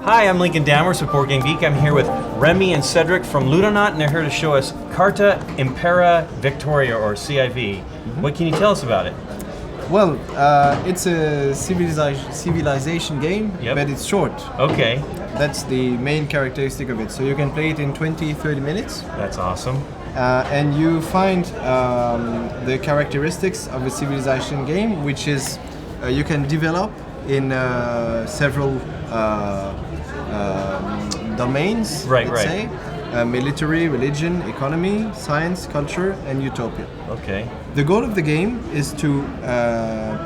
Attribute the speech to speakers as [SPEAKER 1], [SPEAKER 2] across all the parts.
[SPEAKER 1] Hi, I'm Lincoln Dammers with Board Game Geek. I'm here with Remy and Cedric from Ludonaut, and they're here to show us Carta Impera Victoria, or CIV. What can you tell us about it?
[SPEAKER 2] Well, it's a civilization game, but it's short.
[SPEAKER 1] Okay.
[SPEAKER 2] That's the main characteristic of it. So you can play it in 20-30 minutes.
[SPEAKER 1] That's awesome.
[SPEAKER 2] And you find the characteristics of a civilization game, which is you can develop in several domains, let's say. Military, religion, economy, science, culture, and utopia.
[SPEAKER 1] Okay.
[SPEAKER 2] The goal of the game is to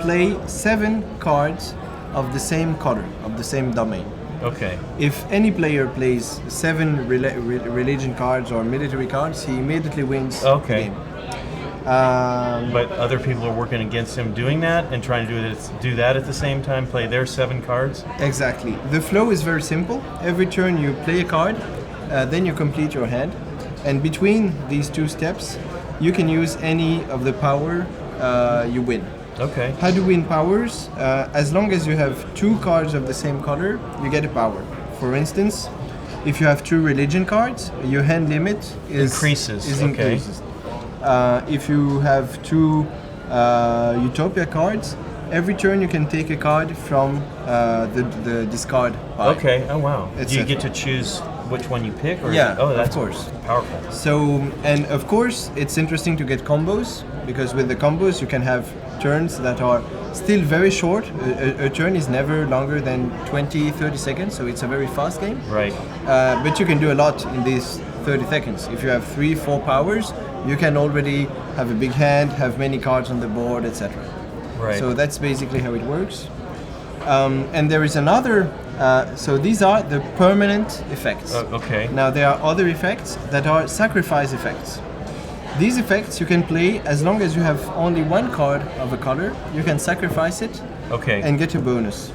[SPEAKER 2] play 7 cards of the same color, of the same domain.
[SPEAKER 1] Okay.
[SPEAKER 2] If any player plays 7 religion cards or military cards, he immediately wins the game.
[SPEAKER 1] But other people are working against him doing that and trying to do that at the same time, play their 7 cards?
[SPEAKER 2] Exactly. The flow is very simple. Every turn you play a card, then you complete your hand, and between these 2 steps you can use any of the power you win.
[SPEAKER 1] Okay.
[SPEAKER 2] How to win powers? As long as you have 2 cards of the same color, you get a power. For instance, if you have 2 religion cards, your hand limit increases. If you have 2 utopia cards, every turn you can take a card from the discard pile.
[SPEAKER 1] Okay. Oh wow. Do you get to choose which one you pick? Or that's
[SPEAKER 2] of course.
[SPEAKER 1] Powerful.
[SPEAKER 2] So, and of course, it's interesting to get combos, because with the combos you can have turns that are still very short. A turn is never longer than 20-30 seconds, so it's a very fast game.
[SPEAKER 1] Right.
[SPEAKER 2] But you can do a lot in these 30 seconds. If you have 3-4 powers, you can already have a big hand, have many cards on the board, etc.
[SPEAKER 1] Right.
[SPEAKER 2] So that's basically how it works. And there is another, so these are the permanent effects.
[SPEAKER 1] Okay.
[SPEAKER 2] Now there are other effects that are sacrifice effects. These effects you can play as long as you have only 1 card of a color. You can sacrifice it and get a bonus.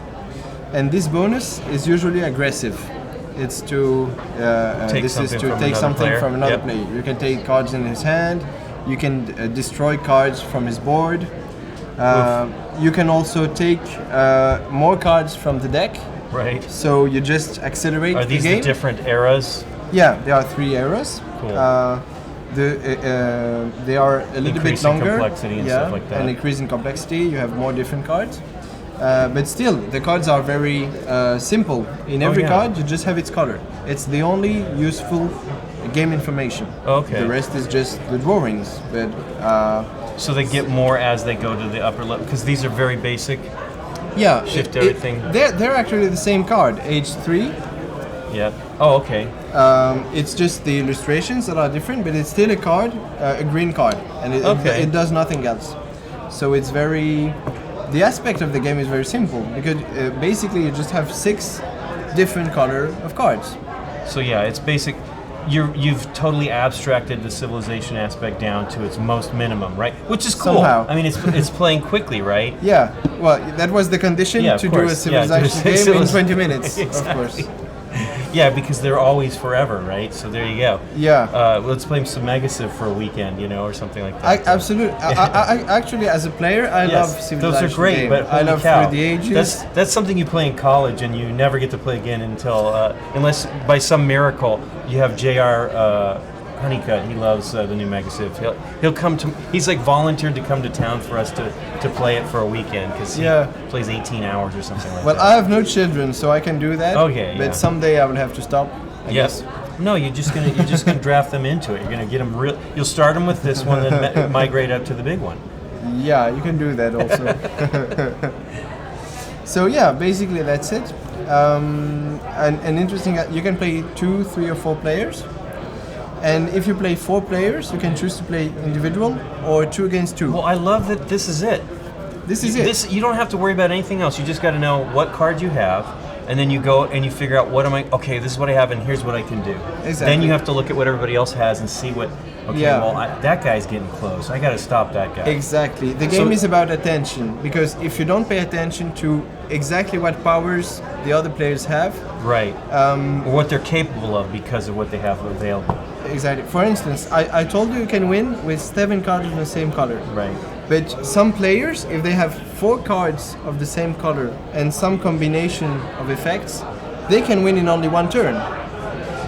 [SPEAKER 2] And this bonus is usually aggressive. It's to take something from another player. You can take cards in his hand. You can destroy cards from his board. You can also take more cards from the deck.
[SPEAKER 1] Right.
[SPEAKER 2] So you just accelerate the game.
[SPEAKER 1] Are these the different eras?
[SPEAKER 2] Yeah, there are 3 eras.
[SPEAKER 1] Cool.
[SPEAKER 2] They are a little bit longer.
[SPEAKER 1] Complexity and stuff like that.
[SPEAKER 2] And increase in complexity. You have more different cards. But still, the cards are very simple. In every card, you just have its color. It's the only useful game information.
[SPEAKER 1] Okay.
[SPEAKER 2] The rest is just the drawings. But
[SPEAKER 1] so they get more as they go to the upper level, because these are very basic.
[SPEAKER 2] Yeah.
[SPEAKER 1] Shift everything.
[SPEAKER 2] They're actually the same card, age 3.
[SPEAKER 1] Yeah. Oh, okay.
[SPEAKER 2] It's just the illustrations that are different, but it's still a card, a green card, and it does nothing else. So it's very. The aspect of the game is very simple, because basically you just have 6 different color of cards.
[SPEAKER 1] So yeah, it's basic. You've totally abstracted the civilization aspect down to its most minimum, right? Which is cool.
[SPEAKER 2] Somehow.
[SPEAKER 1] I mean, it's playing quickly, right?
[SPEAKER 2] Yeah. Well, that was the condition to do a civilization game in 20 minutes,
[SPEAKER 1] exactly.
[SPEAKER 2] Of course.
[SPEAKER 1] Yeah, because they're always forever, right? So there you go.
[SPEAKER 2] Yeah.
[SPEAKER 1] Let's play some Megasiv for a weekend, or something like that.
[SPEAKER 2] Absolutely. I actually, as a player, I love civilization.
[SPEAKER 1] Those are great,
[SPEAKER 2] game.
[SPEAKER 1] but
[SPEAKER 2] I love Through the Ages.
[SPEAKER 1] That's something you play in college, and you never get to play again until, unless by some miracle you have J.R. Honeycutt. He loves the new Megasiv. He'll come to. He's like volunteered to come to town for us to play it for a weekend, because he plays 18 hours or something like that.
[SPEAKER 2] Well, I have no children, so I can do that.
[SPEAKER 1] Okay.
[SPEAKER 2] But someday I will have to stop. I guess.
[SPEAKER 1] No, you're just gonna draft them into it. You're gonna get them real. You'll start them with this one, then migrate up to the big one.
[SPEAKER 2] Yeah, you can do that also. So yeah, basically that's it. And interesting, you can play 2, 3, or 4 players. And if you play 4 players, you can choose to play individual or 2 against 2.
[SPEAKER 1] Well, I love that this is it.
[SPEAKER 2] This is it.
[SPEAKER 1] You don't have to worry about anything else. You just got to know what card you have, and then you go and you figure out okay, this is what I have, and here's what I can do.
[SPEAKER 2] Exactly.
[SPEAKER 1] Then you have to look at what everybody else has and see what. Okay, well, that guy's getting close. I got to stop that guy.
[SPEAKER 2] Exactly. The game is about attention, because if you don't pay attention to exactly what powers the other players have,
[SPEAKER 1] right, or what they're capable of because of what they have available.
[SPEAKER 2] Exactly. For instance, I told you can win with 7 cards in the same color.
[SPEAKER 1] Right.
[SPEAKER 2] But some players, if they have 4 cards of the same color and some combination of effects, they can win in only one turn.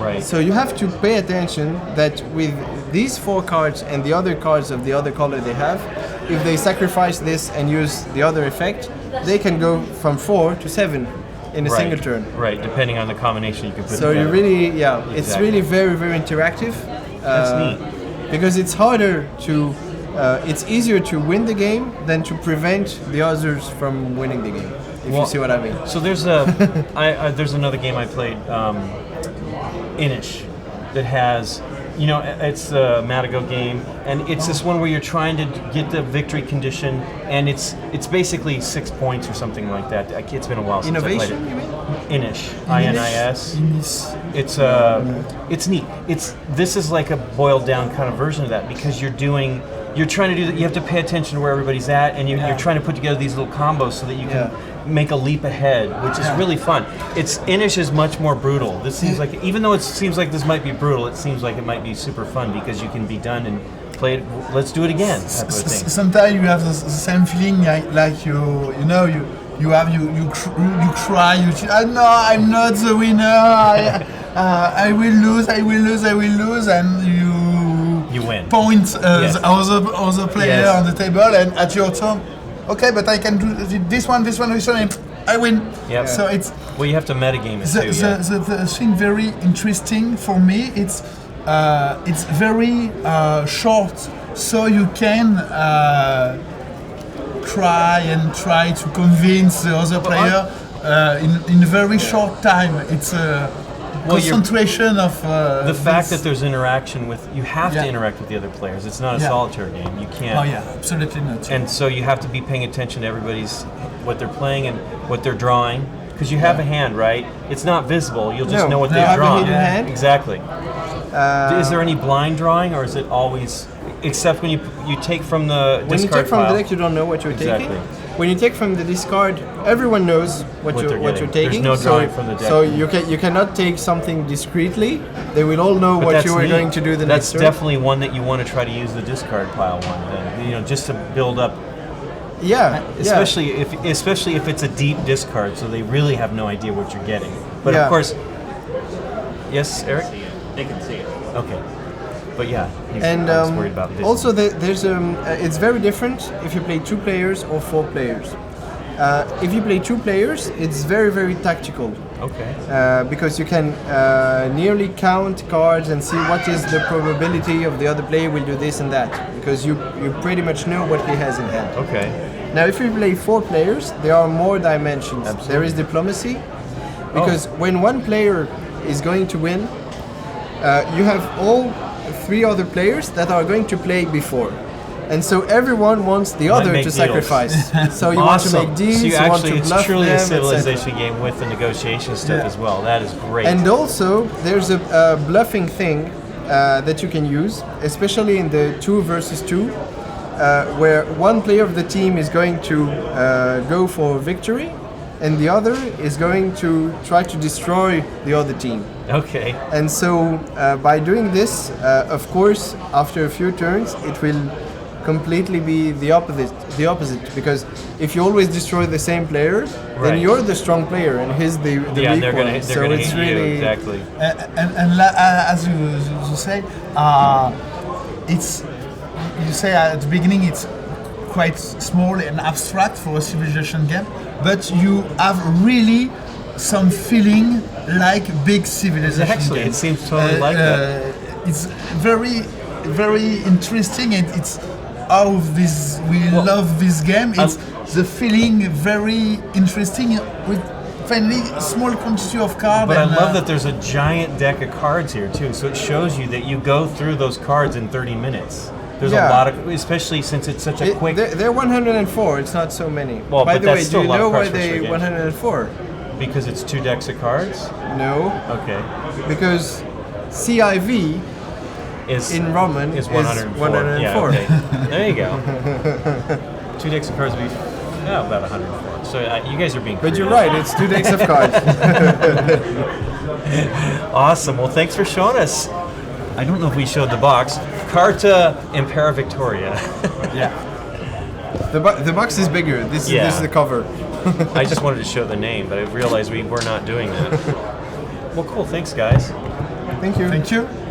[SPEAKER 1] Right.
[SPEAKER 2] So you have to pay attention that with these 4 cards and the other cards of the other color they have, if they sacrifice this and use the other effect, they can go from 4 to 7 in a single turn.
[SPEAKER 1] Right, depending on the combination you can put
[SPEAKER 2] so
[SPEAKER 1] together.
[SPEAKER 2] you really, it's really very, very interactive.
[SPEAKER 1] That's neat.
[SPEAKER 2] Because it's harder to, it's easier to win the game than to prevent the others from winning the game. If you see what I mean.
[SPEAKER 1] So there's there's another game I played, Inish, that has, it's a Matago game, and it's this one where you're trying to get the victory condition, and it's basically 6 points or something like that. It's been a while since I played it.
[SPEAKER 2] Innovation, you mean?
[SPEAKER 1] Inish, INIS. It's neat. This is like a boiled down kind of version of that, because you're trying to do that. You have to pay attention to where everybody's at, and you're trying to put together these little combos so that you can make a leap ahead, which is really fun. Inish is much more brutal. This seems like, even though it seems like this might be brutal, it seems like it might be super fun because you can be done and play it. Let's do it again. Type of thing.
[SPEAKER 3] Sometimes you have the same feeling like you cry. No, I'm not the winner. I will lose, and you
[SPEAKER 1] win.
[SPEAKER 3] Point the other player on the table, and at your turn, okay, but I can do this one, and I win.
[SPEAKER 1] Yep.
[SPEAKER 3] So it's
[SPEAKER 1] you have to metagame it too.
[SPEAKER 3] The thing very interesting for me. It's very short, so you can try to convince the other player in a very short time. It's a concentration of
[SPEAKER 1] the fact that there's interaction with, you have to interact with the other players. It's not a solitaire game. You can't.
[SPEAKER 3] Oh yeah, absolutely not.
[SPEAKER 1] And so you have to be paying attention to what they're playing and what they're drawing, because you have a hand, right? It's not visible. You'll just know what they've drawn.
[SPEAKER 2] Have a hidden hand.
[SPEAKER 1] Exactly. Is there any blind drawing, or is it always, except when you take from the discard
[SPEAKER 2] when you take from
[SPEAKER 1] pile?
[SPEAKER 2] the deck, you don't know what you're taking.
[SPEAKER 1] Exactly.
[SPEAKER 2] When you take from the discard, everyone knows what you're taking.
[SPEAKER 1] There's no drawing from the deck.
[SPEAKER 2] So you cannot take something discreetly. They will all know what you are going to do the next turn.
[SPEAKER 1] That's definitely one that you want to try to use the discard pile one, then, just to build up.
[SPEAKER 2] Yeah.
[SPEAKER 1] Especially if it's a deep discard, so they really have no idea what you're getting. But of course, yes, Eric.
[SPEAKER 4] They can see it.
[SPEAKER 1] Okay. But I was worried about this.
[SPEAKER 2] Also, there's it's very different if you play 2 players or 4 players. If you play 2 players, it's very, very tactical.
[SPEAKER 1] Okay.
[SPEAKER 2] Because you can nearly count cards and see what is the probability of the other player will do this and that, because you pretty much know what he has in hand.
[SPEAKER 1] Okay.
[SPEAKER 2] Now, if you play 4 players, there are more dimensions.
[SPEAKER 1] Absolutely.
[SPEAKER 2] There is diplomacy, because when one player is going to win, you have all 3 other players that are going to play before. And so everyone wants the other to sacrifice. So you want to make deals,
[SPEAKER 1] so
[SPEAKER 2] you want to bluff
[SPEAKER 1] it's truly
[SPEAKER 2] them,
[SPEAKER 1] a civilization
[SPEAKER 2] etc.
[SPEAKER 1] game with the negotiation stuff as well. That is great.
[SPEAKER 2] And also, there's a bluffing thing that you can use, especially in the 2 versus 2, where one player of the team is going to go for victory, and the other is going to try to destroy the other team.
[SPEAKER 1] Okay.
[SPEAKER 2] And so by doing this, of course, after a few turns, it will completely be the opposite, because if you always destroy the same player, then you're the strong player and he's the weak
[SPEAKER 1] they're
[SPEAKER 2] one.
[SPEAKER 1] Gonna
[SPEAKER 2] So it's
[SPEAKER 1] hate
[SPEAKER 2] really
[SPEAKER 1] you, exactly.
[SPEAKER 3] As you say, it's, you say at the beginning it's quite small and abstract for a civilization game, but you have really some feeling like big civilization
[SPEAKER 1] Actually,
[SPEAKER 3] game.
[SPEAKER 1] it seems totally like that.
[SPEAKER 3] It's very, very interesting, and it's how we love this game. It's the feeling very interesting with finally small quantity of cards.
[SPEAKER 1] But I love that there's a giant deck of cards here too, so it shows you that you go through those cards in 30 minutes. There's a lot of, especially since it's such a quick.
[SPEAKER 2] They're 104. It's not so many.
[SPEAKER 1] Well,
[SPEAKER 2] by
[SPEAKER 1] but
[SPEAKER 2] the
[SPEAKER 1] that's
[SPEAKER 2] way,
[SPEAKER 1] still
[SPEAKER 2] do
[SPEAKER 1] a
[SPEAKER 2] you
[SPEAKER 1] lot of
[SPEAKER 2] know why
[SPEAKER 1] cards for
[SPEAKER 2] they
[SPEAKER 1] games.
[SPEAKER 2] 104?
[SPEAKER 1] Because it's 2 decks of cards?
[SPEAKER 2] No.
[SPEAKER 1] Okay.
[SPEAKER 2] Because CIV
[SPEAKER 1] Is
[SPEAKER 2] in Roman
[SPEAKER 1] is 104.
[SPEAKER 2] 104.
[SPEAKER 1] Yeah, okay. There you go. 2 decks of cards would be about 104. So you guys are being
[SPEAKER 2] But
[SPEAKER 1] creative.
[SPEAKER 2] you're right, it's 2 decks of cards.
[SPEAKER 1] Awesome. Well, thanks for showing us. I don't know if we showed the box. Carta Impera Victoria.
[SPEAKER 2] Yeah. The box is bigger. This is the cover.
[SPEAKER 1] I just wanted to show the name, but I realized we were not doing that. Well, cool. Thanks, guys.
[SPEAKER 2] Thank you.
[SPEAKER 3] Thank you.